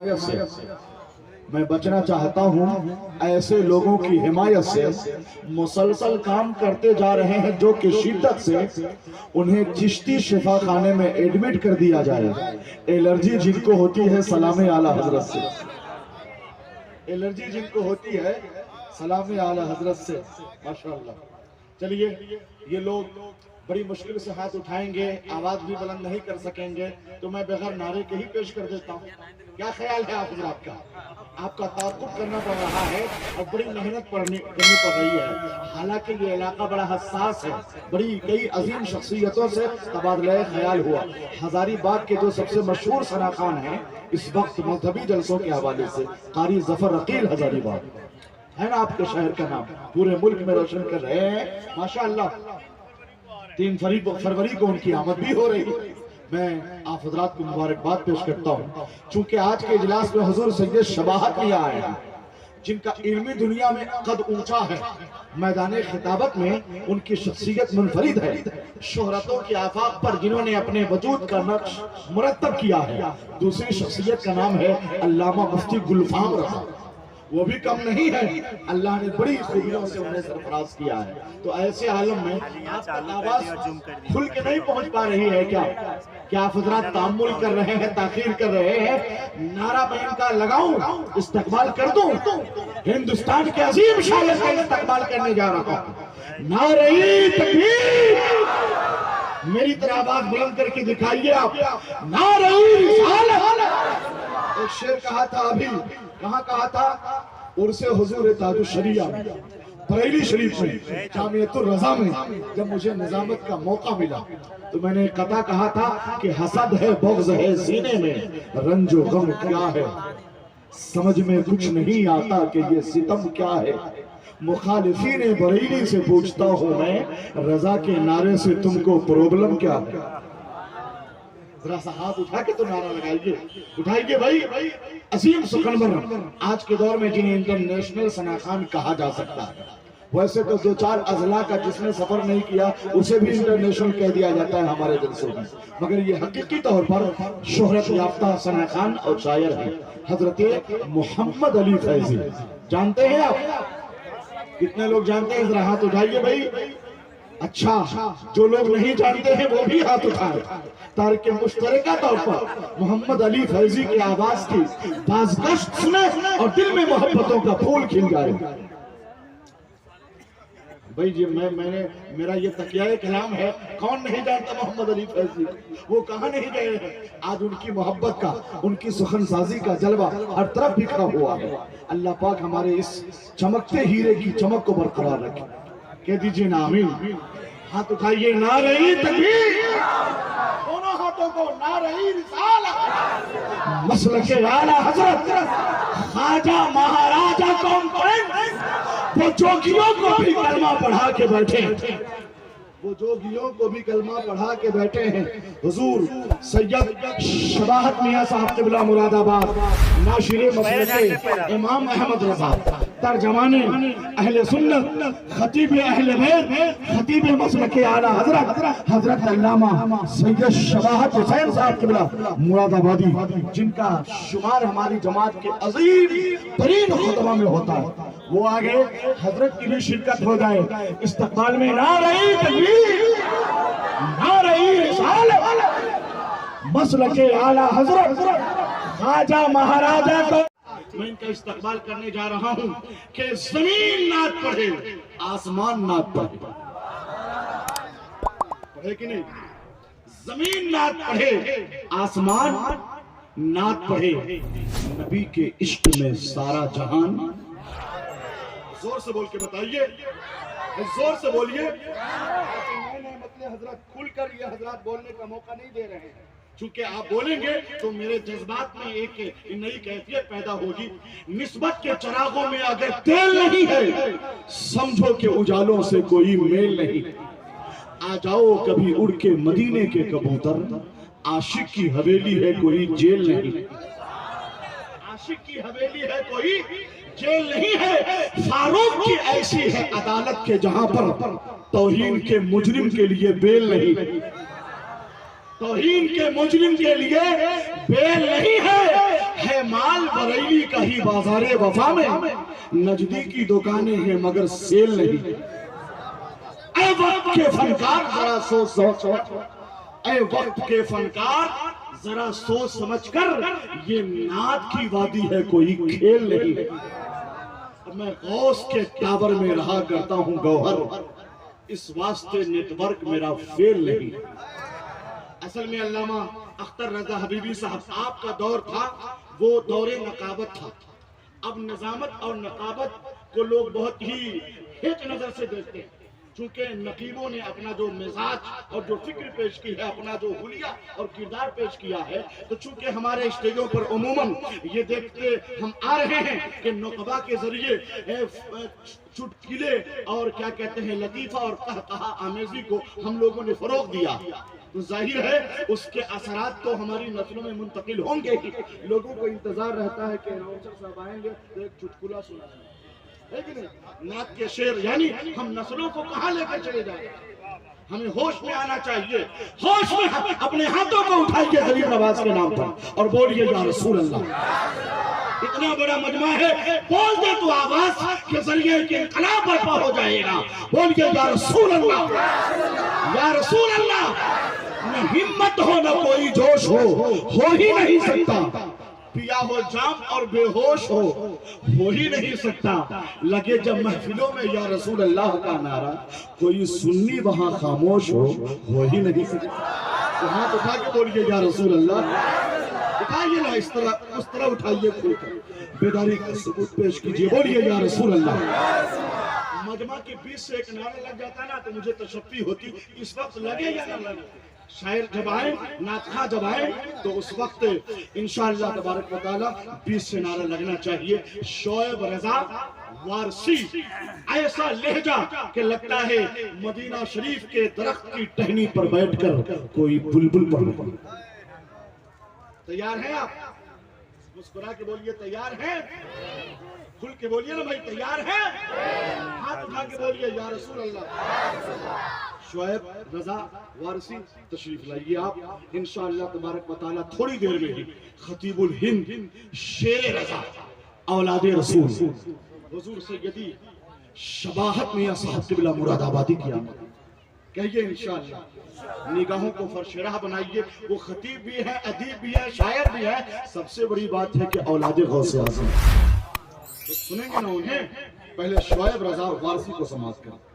میں بچنا چاہتا ہوں ایسے لوگوں کی حمایت سے مسلسل کام کرتے جا رہے ہیں جو کہ شدت سے انہیں چشتی شفا خانے میں ایڈمٹ کر دیا جائے. الرجی جن کو ہوتی ہے سلام اعلیٰ حضرت سے, الرجی جن کو ہوتی ہے سلام اعلیٰ حضرت سے. ماشاءاللہ. چلیے یہ لوگ بڑی مشکل سے ہاتھ اٹھائیں گے, آواز بھی بلند نہیں کر سکیں گے, تو میں بغیر نعرے کے ہی پیش کر دیتا ہوں. کیا خیال ہے آپ حضرات کا؟ آپ کا تعاقب کرنا پڑ رہا ہے اور بڑی محنت کرنی پڑ رہی ہے. حالانکہ یہ علاقہ بڑا حساس ہے, بڑی کئی عظیم شخصیتوں سے تبادلہ خیال ہوا. ہزاری باغ کے جو سب سے مشہور ثنا خان ہیں اس وقت مذہبی جلسوں کے حوالے سے قاری ظفر عقیل ہزاری باغ ہے نا, آپ کے شہر کا نام پورے ملک میں روشن کر رہے ہیں. ماشاءاللہ 3 فروری کو ان کی آمد بھی ہو رہی ہے. میں آپ حضرات کو مبارکباد پیش کرتا ہوں. چونکہ آج کے اجلاس میں حضور سید شباہت لے آئے ہیں جن کا علمی دنیا میں قد اونچا ہے, میدان خطابت میں ان کی شخصیت منفرد ہے, شہرتوں کے آفاق پر جنہوں نے اپنے وجود کا نقش مرتب کیا ہے. دوسری شخصیت کا نام ہے علامہ مفتی گلفام رضا, وہ بھی کم نہیں ہے, اللہ نے بڑی خوبیوں سے انہیں سرفراز کیا ہے. تو ایسے عالم میں آپ کا آواز کھل کے نہیں پہنچ پا رہی ہے کیا آپ حضرات تعامل کر رہے ہیں, تاخیر کر رہے ہیں؟ نعرہ میں ان کا لگاؤں, استقبال کر دوں, ہندوستان کے عظیم شاعر کا استقبال کرنے جا رہا ہوں. نعرہ تکبیر, میری طرح آواز بلند کر کے دکھائیے آپ. نعرہ رسالت. ایک شعر کہا تھا ابھی, کہاں کہا تھا؟ عرس حضور تاج الشریعہ بریلی شریف میں جامعۃ الرضا میں جب مجھے نظامت کا موقع ملا تو میں نے قطع کہا تھا کہ حسد ہے, بغض ہے سینے میں, رنج و غم کیا ہے, سمجھ میں کچھ نہیں آتا کہ یہ ستم کیا ہے. مخالفین بریلی سے پوچھتا ہوں میں, رضا کے نعرے سے تم کو پرابلم کیا ہے؟ ذرا سا ہاتھ اٹھا کے تو نعرہ لگائیے, اٹھائیے بھائی. عظیم سخنور آج کے دور میں جنہیں انٹرنیشنل ثنا خان کہا جا سکتا ہے. ویسے تو 2-4 اضلاع کا جس نے سفر نہیں کیا اسے بھی انٹرنیشنل کہہ دیا جاتا ہے ہمارے جلسوں میں, مگر یہ حقیقی طور پر شہرت یافتہ ثنا خان اور شاعر ہیں حضرت محمد علی فیضی. جانتے ہیں آپ؟ کتنے لوگ جانتے ہیں؟ ذرا ہاتھ اٹھائیے بھائی. اچھا, جو لوگ نہیں جانتے ہیں وہ بھی ہاتھ اٹھائیں. تارک مشترکہ طور پر محمد علی فیضی کی آواز کی بازگشت سنیں اور دل میں محبتوں کا پھول کھل جائے. بھائی جی میرا یہ تقیہ کلام ہے, کون نہیں جانتا محمد علی فیضی؟ وہ کہاں نہیں گئے ہیں؟ آج ان کی محبت کا, ان کی سخن سازی کا جلوہ ہر طرف بکھرا ہوا ہے. اللہ پاک ہمارے اس چمکتے ہیرے کی چمک کو برقرار رکھے. کہہ دیجئے نا آمین. ہاتھ اٹھائیے. نعرہ تکبیر, دونوں ہاتھوں کو. نعرہ رسالت. مسلک اعلیٰ حضرت خواجہ مہاراجہ کون وہ جوگیوں کو بھی کلمہ پڑھا کے بیٹھے ہیں, وہ جوگیوں کو بھی کلمہ پڑھا کے بیٹھے ہیں. حضور سید شباہت میاں صاحب قبلہ مراد آباد, ناشر مسلک امام احمد رضا, ترجمان اہل سنت, خطیب اہل بیت, خطیب مسلک اعلیٰ حضرت حضرت علامہ سید شباہت حسین صاحب قبلہ مراد آبادی, جن کا شمار ہماری جماعت کے عظیم ترین خطبہ میں ہوتا ہے. وہ آگے حضرت کی بھی شرکت ہو جائے. استقبال میں نعرہ تکبیر, نعرہ رسالت, مسلک اعلیٰ حضرت خواجہ مہاراجہ کو میں ان کا استقبال کرنے جا رہا ہوں کہ زمین نعت پڑھے, آسمان نعت پڑھے. پڑھے کہ نہیں؟ زمین نعت پڑھے, آسمان نعت پڑھے. نبی کے عشق میں سارا جہان. زور سے بول کے بتائیے, زور سے بولیے. میں مطلب حضرات کھل کر یہ حضرات بولنے کا موقع نہیں دے رہے ہیں, چونکہ آپ بولیں گے تو میرے جذبات میں ایک نئی کیفیت پیدا ہوگی. نسبت کے چراغوں میں اگر تیل نہیں ہے سمجھو کہ اجالوں سے کوئی میل نہیں. آ جاؤ کبھی اڑ کے مدینے کے کبوتر, عاشق کی حویلی ہے کوئی جیل نہیں. عاشق کی حویلی ہے کوئی جیل نہیں ہے. فاروق کی ایسی ہے عدالت کے جہاں پر توہین کے مجرم کے لیے بیل نہیں. توہین کے مجرم کے لیے بیل نہیں ہے. ہے مال بریلی کا ہی بازار وفا میں، نجدی کی دکانیں ہیں مگر سیل نہیں۔ اے وقت کے فنکار ذرا سوچ، اے وقت کے فنکار ذرا سوچ سمجھ کر، یہ نعت کی وادی ہے کوئی کھیل نہیں۔ میں غوث کے ٹاور میں رہا کرتا ہوں گوہر، اس واسطے نیٹ ورک میرا فیل نہیں۔ اصل میں علامہ اختر رضا حبیبی صاحب آپ کا دور تھا، وہ دور نقابت تھا۔ اب نظامت اور نقابت کو لوگ بہت ہی ہیٹ نظر سے دیکھتے ہیں، چونکہ نقیبوں نے اپنا جو مزاج اور جو فکر پیش کی ہے، اپنا جو حلیہ اور کردار پیش کیا ہے، تو چونکہ ہمارے اسٹیجوں پر عموماً یہ دیکھتے ہم آ رہے ہیں کہ نقبہ کے ذریعے چٹکلے اور کیا کہتے ہیں لطیفہ اور قہقہہ آمیزی کو ہم لوگوں نے فروغ دیا، تو ظاہر ہے اس کے اثرات تو ہماری نسلوں میں منتقل ہوں گے ہی۔ لوگوں کو انتظار رہتا ہے کہ اناؤنسر صاحب آئیں گے تو ایک چٹکلا سنا ہے کہ نہیں، نعت کے شعر، یعنی ہم نسلوں کو کہاں لے کے چلے جائیں؟ ہمیں ہوش میں آنا چاہیے، ہوش میں اپنے ہاتھوں کو اٹھائیے غریب نواز کے نام پر اور بولیے یا رسول اللہ۔ اتنا بڑا مجمع ہے، بول دے تو آواز کے ذریعے کے انقلاب برپا ہو جائے گا، بولیے یا رسول اللہ، یا رسول اللہ۔ نہ ہمت ہو نہ کوئی جوش ہو ہی نہیں سکتا، پیا ہو جام اور بے ہوش ہو ہی نہیں سکتا، لگے جب محفلوں میں یا رسول اللہ کا نعرہ، کوئی سنی وہاں خاموش ہو ہی نہیں سکتا۔ تو ہاتھ اٹھا کے بولیے یا رسول اللہ، اٹھائیے نا اس طرح اٹھائیے، بیداری کا ثبوت پیش کیجئے، بولیے یا رسول اللہ۔ مجمع کے بیچ سے ایک نعرہ لگ جاتا نا تو مجھے تشفی ہوتی، اس وقت لگے یا نہ لگے؟ شاعر جب آئے، ناطخہ جب آئے تو اس وقت انشاءاللہ تبارک و تعالی بیچ سے نعرہ لگنا چاہیے۔ شعیب رضا وارسی، ایسا لہجہ کہ لگتا ہے مدینہ شریف کے درخت کی ٹہنی پر بیٹھ کر کوئی بلبل پڑھ۔ تیار ہیں آپ؟ مسکرا کے بولیے تیار ہیں، کھل کے بولیے نا بھائی تیار ہیں، ہاتھ اٹھا کے بولیے یا رسول اللہ۔ شعیب رضا وارسی تشریف لائیے آپ، انشاءاللہ تبارک و تعالی تھوڑی دیر میں ہی خطیب الہند شیر رضا اولاد رسول حضور سیدی شباہت میاں صاحب قبلہ مراد آبادی کیا، کہیے انشاءاللہ نگاہوں کو فرشرہ بنائیے۔ وہ خطیب بھی ہے، ادیب بھی ہے، شاعر بھی ہے، سب سے بڑی بات ہے کہ اولاد غوث اعظم۔ تو سنیں گے نا انہیں، پہلے شعیب رضا وارسی کو سماعت کریں۔